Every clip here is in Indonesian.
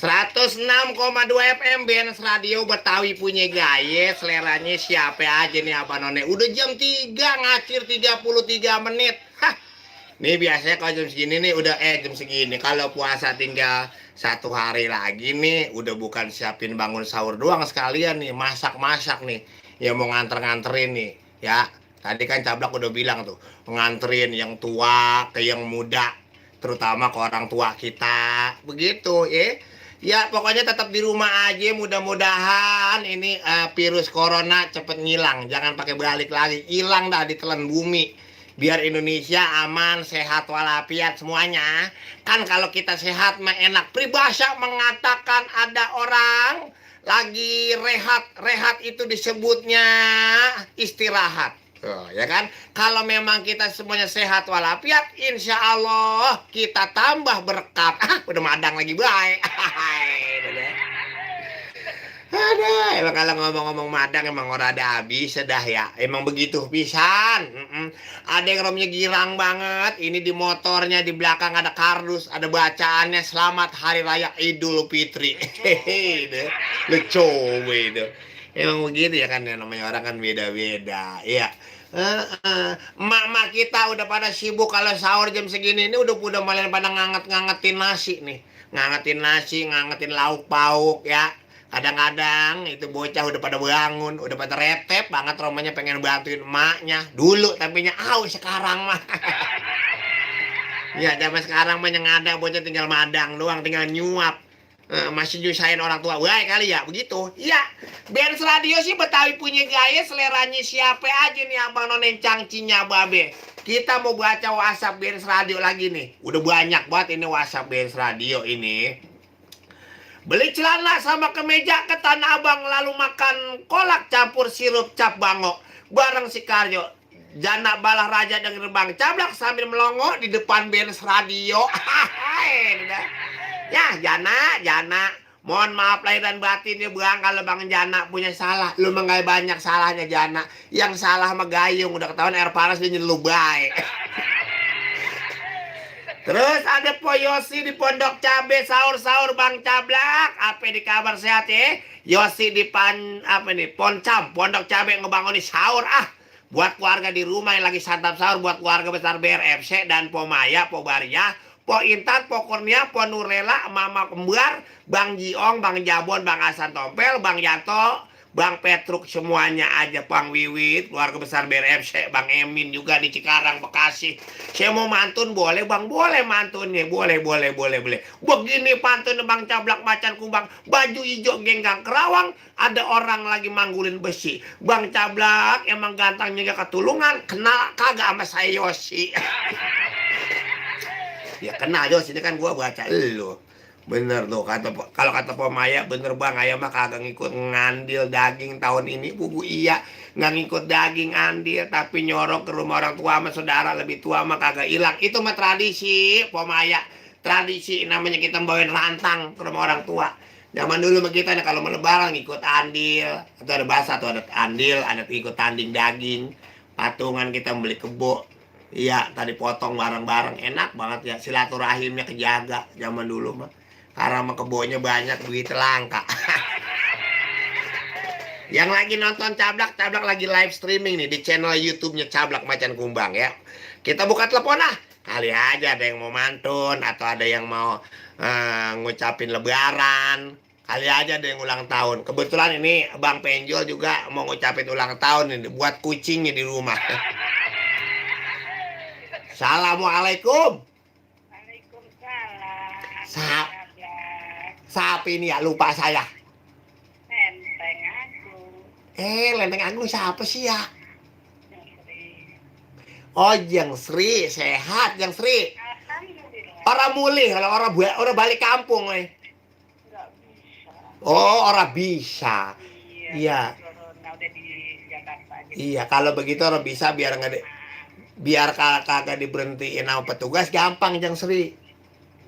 106,2 FM BNS Radio Betawi punya gaya. Seleranya siapa aja nih Abang None. Udah jam 3 ngacir 33 menit. Hah. Nih biasanya kalau jam segini nih udah jam segini. Kalau puasa tinggal 1 hari lagi nih, udah bukan siapin bangun sahur doang sekalian nih, masak-masak nih. Ya mau nganter-nganterin nih, ya. Tadi kan Cablak udah bilang tuh, nganterin yang tua ke yang muda, terutama ke orang tua kita. Begitu, ya. Ya pokoknya tetap di rumah aja, mudah-mudahan ini virus corona cepet ngilang. Jangan pakai balik lagi, hilang dah ditelan bumi. Biar Indonesia aman, sehat walafiat semuanya. Kan kalau kita sehat mah enak. Peribahasa mengatakan ada orang lagi rehat itu disebutnya istirahat. Oh, ya kan? Kalau memang kita semuanya sehat walafiat, insya Allah kita tambah berkat. Udah madang lagi baik. Ada, emang kalau ngomong-ngomong madang emang orang ada habis dah ya. Emang begitu pisan. Ada yang romnya girang banget. Ini di motornya di belakang ada kardus, ada bacaannya Selamat Hari Raya Idul Fitri. Hehehe, lucu itu. Emang begitu ya kan, namanya orang kan beda-beda. Iya. Emak-emak kita udah pada sibuk kalau sahur jam segini ini udah mulai pada ngangetin nasi nih. Ngangetin nasi, ngangetin lauk pauk ya. Kadang-kadang itu bocah udah pada bangun, udah pada retep banget romanya pengen bantuin emaknya. Dulu tapi sekarang mah. Ya zaman sekarang mah yang ada bocah tinggal madang doang, tinggal nyuap. Masih nyusahin orang tua, baik kali ya, begitu. Iya, BNS Radio sih Betawi punya gaya, seleranya siapa aja nih Abang Nonen Cangcinya Babe. Kita mau baca WhatsApp BNS Radio lagi nih. Udah banyak banget ini WhatsApp BNS Radio ini. Beli celana sama kemeja ke Tanah Abang, lalu makan kolak campur sirup cap bango bareng si Karyo. Jana Balah Raja dan Gerbang Cablak sambil melongo di depan BNS Radio. Ya Jana, mohon maaf lahir dan batin ya Bang kalau Bang Jana punya salah. Lu mah gak banyak salahnya Jana. Yang salah mah Gayung, udah ketahuan air panas dia nyeluk baik. Terus ada Po Yosi di Pondok Cabe, sahur-sahur Bang Cablak. Apa di kabar sehat ya? Yosi di Poncam, Pondok Cabe ngebangun di sahur buat keluarga di rumah yang lagi santap sahur, buat keluarga besar BRFC dan Po Maya, Po Baria, Po Intan, Po Kurnia, Po Nurlela, Mama Kembar, Bang Jiong, Bang Jabon, Bang Hasan Tompel, Bang Yanto, Bang Petruk, semuanya aja, Bang Wiwit, keluarga besar BRFC, Bang Emin juga di Cikarang, Bekasi. Saya mau mantun boleh Bang? Boleh mantunnya, boleh. Begini pantun Bang Cablak Macan Kumbang, baju hijau genggang kerawang, ada orang lagi manggulin besi. Bang Cablak emang gantangnya gak ketulungan, kenal kagak sama saya Yosi? Ya kenal Yosi, ini kan gua baca lu. Bener tuh, kalau kata Pemaya, bener Bang, ayam mah kagak ngikut ngandil daging tahun ini. Bubu iya, nggak ngikut daging andil, tapi nyorok ke rumah orang tua sama saudara lebih tua mah kagak hilang. Itu mah tradisi, Pemaya. Tradisi namanya kita bawain rantang ke rumah orang tua. Zaman dulu mah kita kalau mau lebaran ngikut andil, atau ada bahasa tuh ada andil, ada ikut tanding daging, patungan kita beli kebo. Iya, tadi potong bareng-bareng, enak banget ya, silaturahimnya kejaga zaman dulu mah. Karena mah kebonya banyak, begitu langka. Yang lagi nonton Cablak lagi live streaming nih di channel YouTube-nya Cablak Macan Kumbang ya. Kita buka telepon kali aja ada yang mau mantun atau ada yang mau ngucapin lebaran. Kali aja ada yang ulang tahun. Kebetulan ini Bang Penjol juga mau ngucapin ulang tahun ini buat kucingnya di rumah. Assalamualaikum. Waalaikumsalam. Siapa ini ya, lupa saya. Lenteng Agung. Lenteng Agung siapa sih ya? Sri. Oh, Jeng Sri, sehat Jeng Sri. Alhamdulillah. Orang mulih, kalau orang balik kampung Nggak bisa. Oh, orang bisa. Iya. Corona udah di Jakarta aja. Iya, kalau begitu orang bisa biar kagak diberhentiin sama petugas gampang Jeng Sri.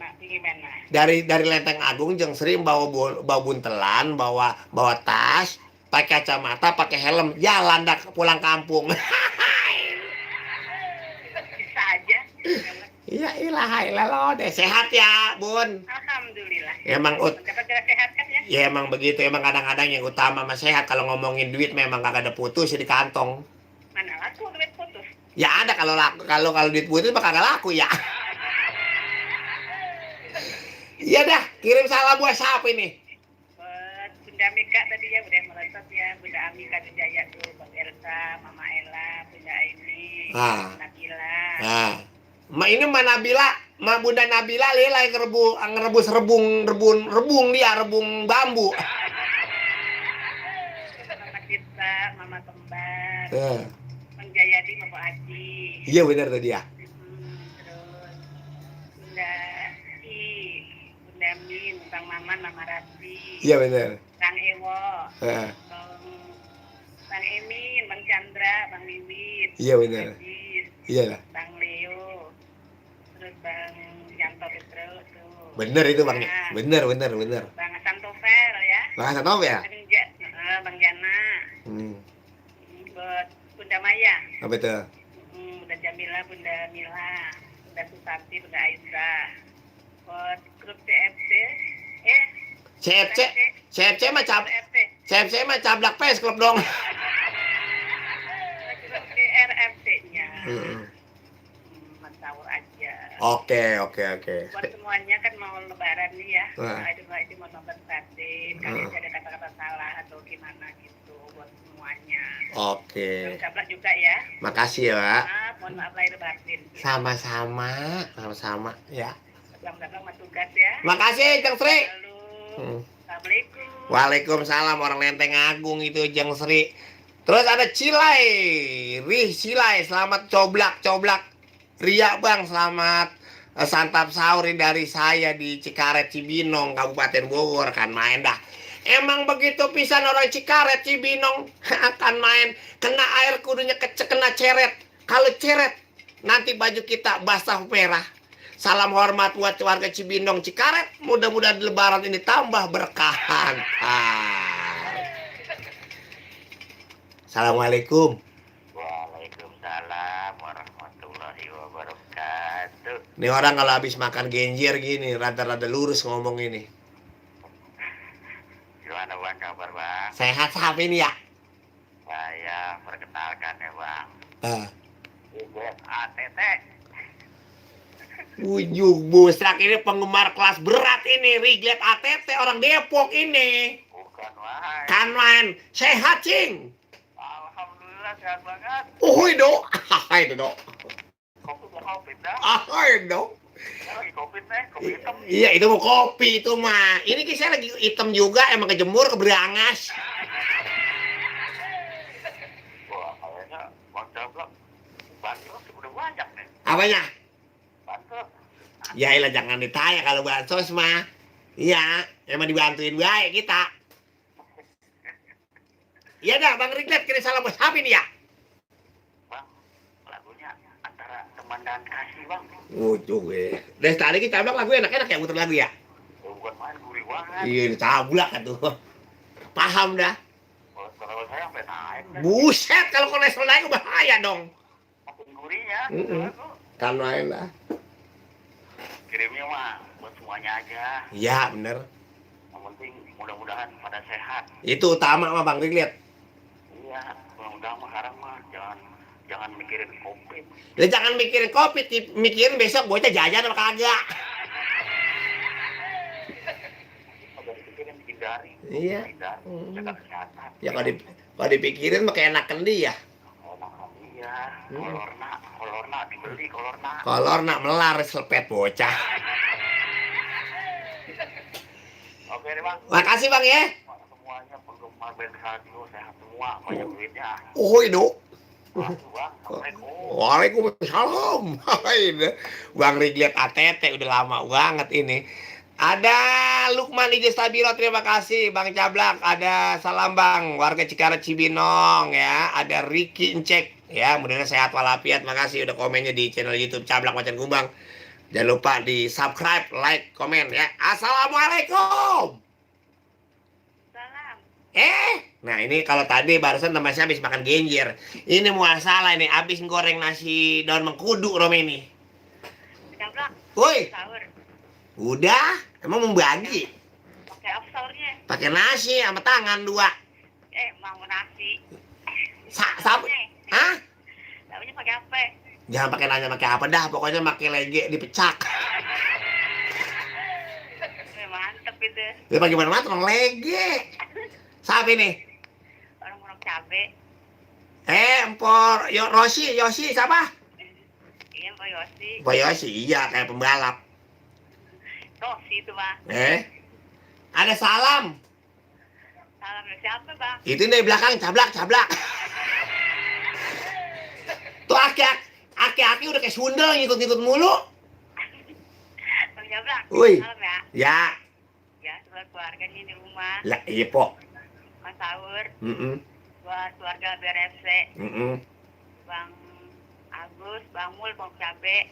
Nah, gimana? Dari Lenteng Agung Jeng Sri bawa buntelan, bawa tas, pakai kacamata, pakai helm, jalan dah pulang kampung. Bisa aja. Iya, Halah, deh sehat ya, Bun. Alhamdulillah. Emang Dapat sehat kan ya? ya emang begitu, emang kadang-kadang yang utama mah sehat. Kalau ngomongin duit memang kagak ada putus di kantong. Mana laku duit putus? Ya ada kalau laku, kalau duit putus mah kagak laku ya. Iya dah, kirim salam buat siapa ini? Buat Bunda Mika tadi ya, udah merosot ya. Bunda Amika Jaya tuh, Bang Elsa, Mama Ella, Bunda Aini, Ah. Nabila. Nah, ini mah Nabila, Bunda Nabila lila yang ngerebus rebung dia, rebung bambu. Mama Cipta, Mama Kembar, Eh, Bang Jayadi, Mama Aji. iya benar tadi ya. Terus Bunda I, Bunda Min, Bang Maman, Mama Rati, Iya benar. Kang Ewo, Eh, Bang Emin, Bang Chandra, Bang Wiwit, iya benar. Ajis, Iya lah. Bang Leo, terus Bang Yanto Petro tuh. Benar itu Bang. Nah, Benar. Bang Santover ya. Bahasa tahu ya? Bang Jana, buat Bunda Maya, Apa itu? Bunda Jamila, Bunda Mila, Bunda Susanti, Bunda Aisyah, buat grup CFC, CFC mah CFC, CFC mah cablak pes klub dong. grup CRFC-nya, Hmm. mencaur aja. Oke. Buat semuanya kan mau lebaran nih ya, Wah. itu mau nonton batin, kalian ada kata-kata salah atau gimana gitu buat semuanya. Oke. Sabar juga ya. Makasih ya, Pak. Mohon maaf lahir batin. Sama-sama ya. Selamat tugas ya. Makasih Jeng Sri. Lalu, Hmm. Assalamualaikum. Waalaikumsalam, orang Lenteng Agung itu Jeng Sri. Terus ada Cilai, Cilai, selamat coblak. Ria Bang, selamat santap sahur dari saya di Cikaret Cibinong, Kabupaten Bogor. Kan main dah. Emang begitu pisan orang Cikaret Cibinong akan main. Kena air kudunya kena ceret. Kalau ceret nanti baju kita basah merah. Salam hormat buat warga Cibinong Cikaret. Mudah-mudahan lebaran ini tambah berkahan. Assalamualaikum. Waalaikumsalam warahmatullahi wabarakatuh. Ini orang kalau habis makan genjer gini, rada-rada lurus ngomong ini. Gimana Bang kabar Bang? Sehat sapi ini ya? Saya perkenalkan ya Bang. ATT. Ujung busrak ini penggemar kelas berat ini, Riglet ATT orang Depok ini. Bukan Bang. Kan main sehat cing. Alhamdulillah sehat banget. Itu do. Covid dah. Do. Saya lagi Covid nih, Covid hitam. Iya itu mau kopi itu mah. Ini saya lagi hitam juga, emang kejemur keberangas. Wah kayaknya Bang Jablak bansos udah banyak nih. Apanya? Bansos. Ya ilah jangan ditanya kalau bansos mah. Iya, emang dibantuin baik kita. Iya dah, Bang Riglet kirim salam buat siapa ini ya? Bang, lagunya antara teman dan kasih Bang. Gue. Dari tadi kita bilang lagu enak-enak ya muter lagu ya? Bukan main gurih banget. Iya, cablak kan tuh. Paham dah. Kalau saya sampai naik. Buset, kalau kolesterol naik bahaya dong. Makin gurihnya. Kan lain lah. Kirimnya mah buat semuanya aja. Iya, bener. Yang penting mudah-mudahan pada sehat. Itu utama mah Bang Riglet. Iya, mudah-mudahan mah sekarang mah jangan mikirin Covid. Ya jangan mikirin Covid, mikirin besok bocah jajan apa kagak. Kalau dipikirin hindari. Iya. Hindari. Jaga kesehatan. Ya kalau dipikirin mah kayak enak kendi ya. Iya. Kolorna dibeli kolorna. Kolor nak melar selepet bocah. Oke deh Bang. Makasih Bang ya. Semuanya penggemar band radio sehat semua, banyak duitnya. Itu. Bang, Assalamualaikum. Waalaikumsalam. Bang Riglet ATT udah lama banget ini. Ada Lukman Ije Stabilo, terima kasih Bang Cablak. Ada salam Bang, warga Cikaret Cibinong ya. Ada Ricky Encek ya, mudah-mudahan sehat walafiat. Makasih udah komennya di channel YouTube Cablak Macan Kumbang. Jangan lupa di subscribe, like, komen ya. Assalamualaikum. Salam. Nah ini kalau tadi barusan teman saya habis makan genjer. Ini muasalah ini, habis goreng nasi daun mengkudu Rom ini. Jablak. Woi, Sahur. udah. Emang membagi. Pakai apa sahurnya? Pakai nasi sama tangan 2. Mau nasi. Sapu. Hah? Tahunya pakai apa? Jangan pakai nanya pakai apa dah, pokoknya pakai lege dipecak. Mantep itu. Ya bagaimana mah orang lege. Siapa nih? Orang-orang cabe. Empor, Yosi, siapa? Iya, Pak Yosi. Pak Yosi, iya kayak pembalap. Rosi itu, Bang. Ada salam. Salam dari siapa, Bang? Itu dari belakang, cablak. Tuh aki-aki udah kayak sundel ngikut-ngikut mulu. Bang Jablak. Woi. Salam ya. Ya, Ya, buat keluarganya di rumah. lah iya po. Mas Sahur. Mm-mm. Buat keluarga BRFC. Bang Agus, Bang Mul, Bang Cabe.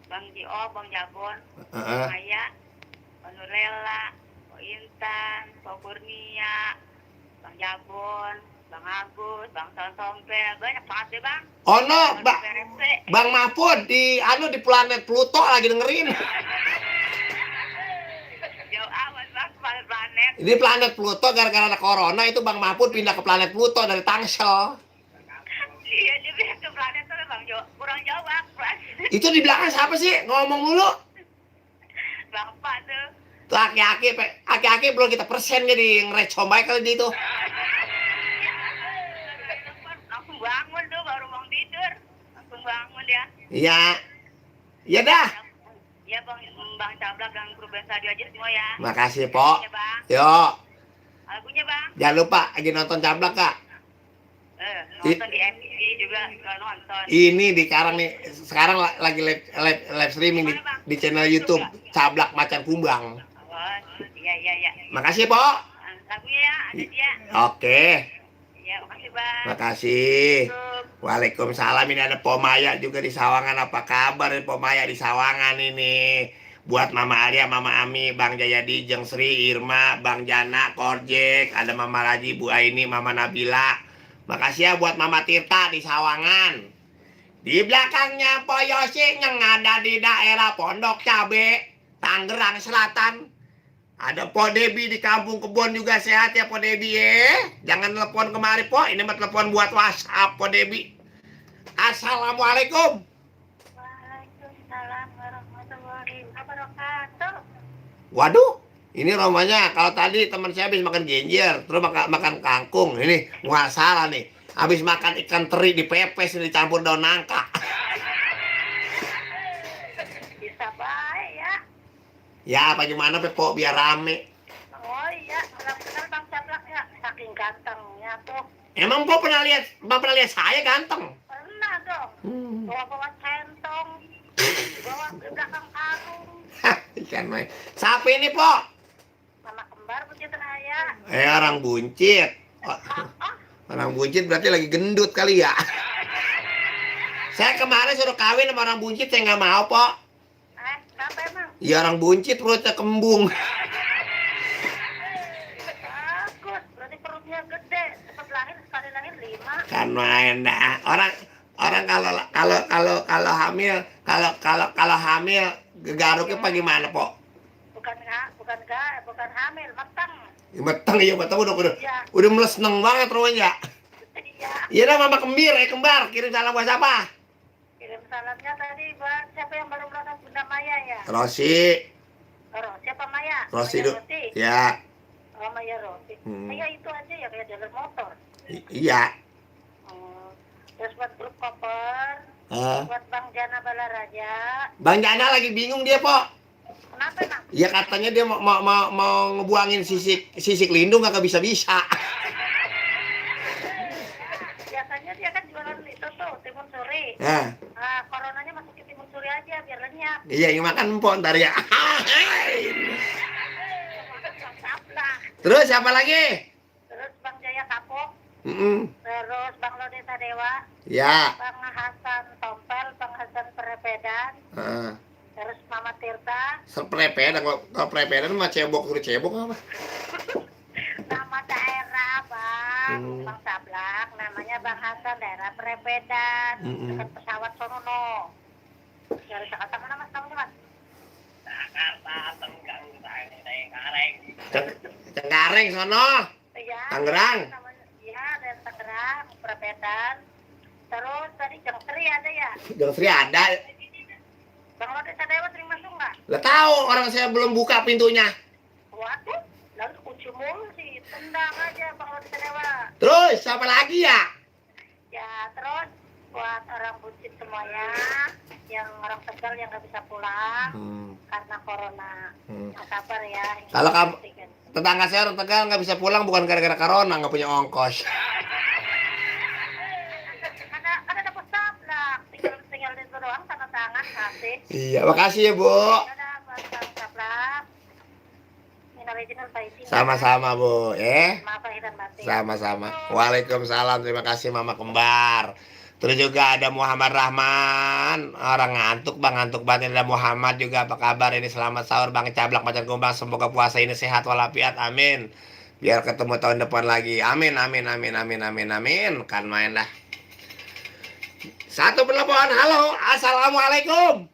Bang Jio, Bang Jabon. Maya. Bang Nurlela. Bang Intan. Bang Kurnia. Bang Jabon. Bang Agus. Bang Tompel. Banyak banget deh, Bang. Oh no, BRFC. Bang Mahfud di planet Pluto lagi dengerin. Jauh amat, Bang. Planet. Ini planet Pluto gara-gara ada corona itu Bang Mahfud pindah ke planet Pluto dari Tangsel. Iya, dia bilang ke planet tuh, Bang Jo. Kurang jauh, Bang. Itu di belakang siapa sih ngomong mulu? Bapak tuh. Tuh aki-aki belum kita persen jadi ngerecombai kali dia itu. Langsung bangun tuh, baru mau tidur. Langsung bangun ya. Iya. Iya dah. Ya, Bang Cablak dan grup band radio aja semua ya. Makasih, Po. Ya, Bang. Yo, Lagunya, Bang. jangan lupa lagi nonton cablak, Kak. Nonton di MTV juga nonton. Ini sekarang lagi live streaming di channel YouTube Cablak Macan Kumbang. Oh, iya. Makasih, Po. Lagunya ya, ada dia. Oke. Iya, makasih, Bang. Makasih. Tutup. Waalaikumsalam. Ini ada Po Maya juga di Sawangan. Apa kabar nih Po Maya di Sawangan ini? Buat Mama Alia, Mama Ami, Bang Jayadi, Jeng Sri, Irma, Bang Jana, Korjek, ada Mama Raji, Bu Aini, Mama Nabila. Makasih ya buat Mama Tirta di Sawangan. Di belakangnya Po Yosi yang ada di daerah Pondok Cabe, Tangerang Selatan. Ada Po Debi di Kampung Kebon juga, sehat ya Po Debi ya. Jangan telepon kemari Po, ini mah telepon buat WhatsApp Po Debi. Assalamualaikum. Waalaikumsalam warahmatullahi wabarakatuh. Waduh, ini romanya kalau tadi teman saya habis makan genjer, terus makan kangkung. Ini nggak salah nih. Habis makan ikan teri dipepes ini dicampur daun nangka. Bisa baik ya. Ya, apa gimana Pepo biar rame. Oh iya, kenal Bang Cablak ya. Saking gantengnya tuh. Emang Po pernah lihat saya ganteng? Pernah dong. Bawa centong. Bawa ke belakang karung. Hah, ikan main. Siapa ini Po? Mama kembar Bukit Raya. Orang buncit. Orang buncit berarti lagi gendut kali ya. Saya kemarin suruh kawin sama orang buncit, saya nggak mau Po. Kenapa emang? Ya orang buncit perutnya kembung. Bagus, berarti perutnya gede. Cepat lahir, sekali lahir 5. Kan main dah. Orang kalau hamil garuknya apa gimana Po? Bukan hamil, matang. Meteng udah Iya. udah melesneng banget rumahnya. Iya. Iya dah Mama Kembar, kirim salam buat siapa? Kirim salamnya tadi buat siapa yang baru ulang tahun Bunda Maya ya? Rosi. Siapa Maya? Rosi Maya itu. Roti. Ya. Oh, Maya Roti. Maya itu aja ya kayak jalur motor. Iya. Terus buat grup koper, buat Bang Jana Balaraja. Bang Jana lagi bingung dia, Po. Kenapa emang? Ya katanya dia mau ngebuangin sisik lindung kagak bisa-bisa. Biasanya dia kan jualan itu tuh, timun suri. Coronanya masukin timun suri aja biar lenyap. Iya, yang makan empok ntar ya. Saplah. Terus siapa lagi? Terus Bang Jaya Kapok. Terus Bang Lode Sadewa. Ya. Bang Hasan Tompel, Bang Hasan Perepedan. Terus Mama Tirta. Seprepedan, kalau prepedan mah cebok apa? Nama daerah Bang Sablak, namanya Bang Hasan, daerah Perepedan. Dekat pesawat Sonono. Dari Jakarta mana Mas namanya Mas? Cengkareng sono, Iya. Tangerang. Iya, dari Tangerang, Perapatan. Terus tadi Jangkri ada ya? Jangkri ada. Bang Lode Sadewa sering masuk nggak? Lah tahu orang saya belum buka pintunya. Waduh, lalu kunci mulu sih. Tendang aja Bang Lode Sadewa. Terus siapa lagi ya? Ya, terus buat orang buncit semuanya, yang orang Tegal yang nggak bisa pulang karena corona. Nggak sabar ya. Kalau kamu tetangga saya orang Tegal nggak bisa pulang bukan gara-gara corona, nggak punya ongkos. Kan ada pesan lah, tinggal itu doang tanda tangan kasih. Iya, makasih ya Bu. Ada pesan sablak. Minal izin wal faizin. Sama-sama Bu, Maaf lahir dan batin. Sama-sama. Waalaikumsalam, terima kasih Mama Kembar. Terus juga ada Muhammad Rahman, orang ngantuk bang, ngantuk banget. Ada Muhammad juga, apa kabar ini? Selamat sahur Bang Cablak Macan Kumbang, semoga puasa ini sehat walafiat, amin. Biar ketemu tahun depan lagi, amin, amin, amin, amin, amin, amin. Kan main dah. Satu penelpon, halo, assalamualaikum.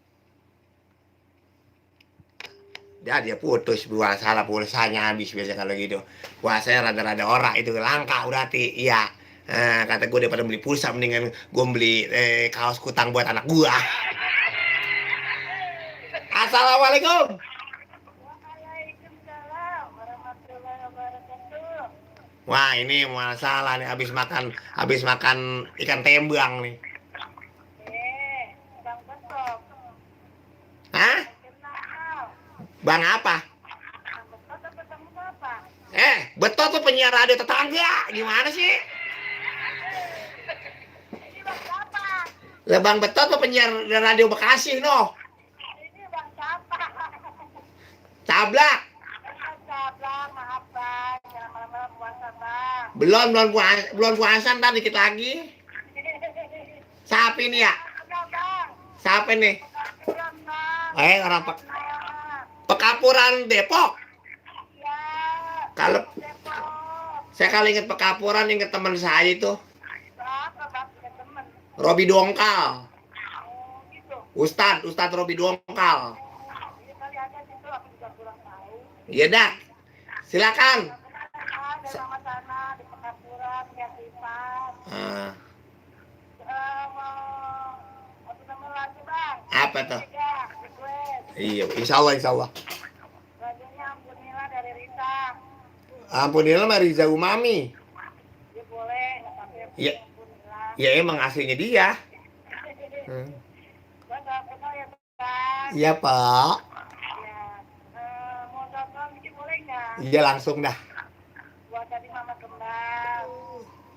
Dia putus, buat salah pulsanya habis biasa kalau gitu. Puasanya rada-rada ora itu langka berarti, iya. Nah, kata gue daripada beli pulsa mendingan gue beli kaos kutang buat anak gue. Assalamualaikum. Waalaikumsalam warahmatullahi wabarakatuh. Wah ini masalah nih habis makan ikan tembang nih. Bang Betok. Hah? Kenal. Bang apa? Bang Betok apa kamu apa? Betul tuh penyiar radio tetangga. Gimana sih? Ini Bang siapa? Lah Bang Betul tuh penyiar radio Bekasi no. Ini Bang siapa? Cablak. Sablak, maaf Bang. Jangan malam-malam puasa Bang. Belum puasa ntar dikit lagi. Siapa ini ya? Enggak Bang. Siapa nih? Kurang Bang. Orang Pekapuran Depok. Ya. Kalau Depok. saya kalau inget Pekapuran inget teman saya itu Berapa Bang punya temen? Robi Dongkal. Oh gitu. Ustadz Robi Dongkal. Ini kali ada situ aku juga kurang tahu. Iya dah. Silakan. Ada sama sana di Pekapuran, Yasipan. Ah, Mau apa nama lagu Bang? apa tuh? Tiga, request. Iya, insya Allah. Lagunya Ampunilah dari Rita. Ampunilah mah Riza Umami. Dia boleh, nggak pakai Iya. Ampunilah. Ya emang aslinya dia. Buat apa ya Bang? Iya Pak. Ya. Mau nonton dikit boleh nggak? Iya langsung dah. Buat tadi Mama Kembang,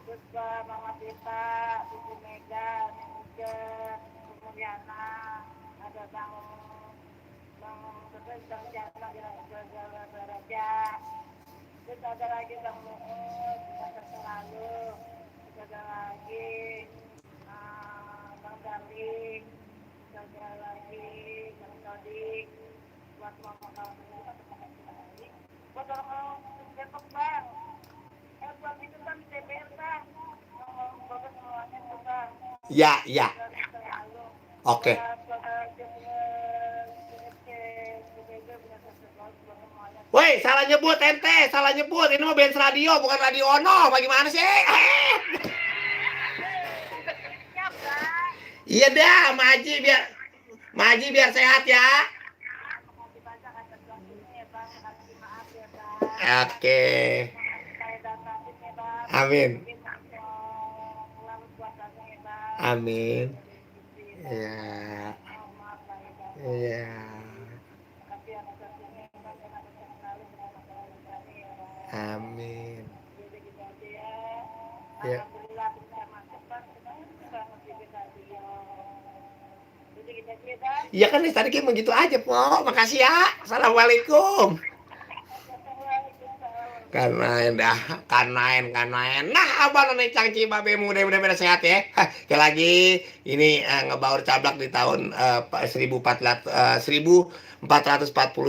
terus buat Mama Tita, Ibu Mega, Nengke, Mulyana, ada Bang Jana, Jalan Baraja, terus ada lagi Bang Muut, Pasar Selalu, terus ada lagi Bang Darling, terus ada lagi Bang Sodik, buat Mama Kembang, buat orang Depok Bang. Buat itu kan DPR Bang. Bagus semuanya tuh Bang. Ya. Oke. Woi, salah nyebut ente, salah nyebut. Ini mah Benz Radio, bukan Radio Ono. Bagaimana sih? Siap Bang. Iya dah, Maji biar sehat ya. Mau dibaca kata Bang ini ya Bang. Kasih maaf ya Bang. Oke. Saya datangin ya Bang. Amin. Pulang puasanya ya Bang. Amin. Iya. Maaf lah ya Bang. Iya. Makasih atas waktunya ya Bang. Dan atas yang selalu dengan masalah ini ya Bang. Amin. Jadi gitu aja ya. Ya. Alhamdulillah bisa masuk Bang. Senang banget di radio. Jadi gitu aja ya Bang. Iya kan tadi kayak begitu aja, Po. Makasih ya. Assalamualaikum. Kanain dah, kanain. Nah, abang nih cangci babe mudah-mudahan sehat ya. Sekali lagi ini ngebaur cablak di tahun 1440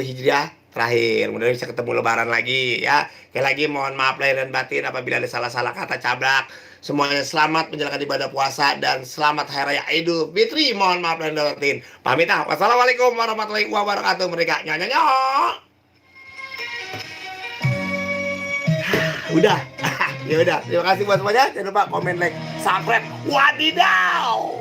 Hijriah terakhir. Mudah-mudahan bisa ketemu lebaran lagi ya. Sekali lagi mohon maaf lahir dan batin apabila ada salah-salah kata cabrak. Semuanya selamat menjalankan ibadah puasa dan selamat Hari Raya Idul Fitri. Mohon maaf lahir dan batin. Pamit ah. Wassalamualaikum warahmatullahi wabarakatuh. Mereka nyonya. Udah. Ya udah. Terima kasih buat semuanya. Jangan lupa komen, like, subscribe. Wadidaw.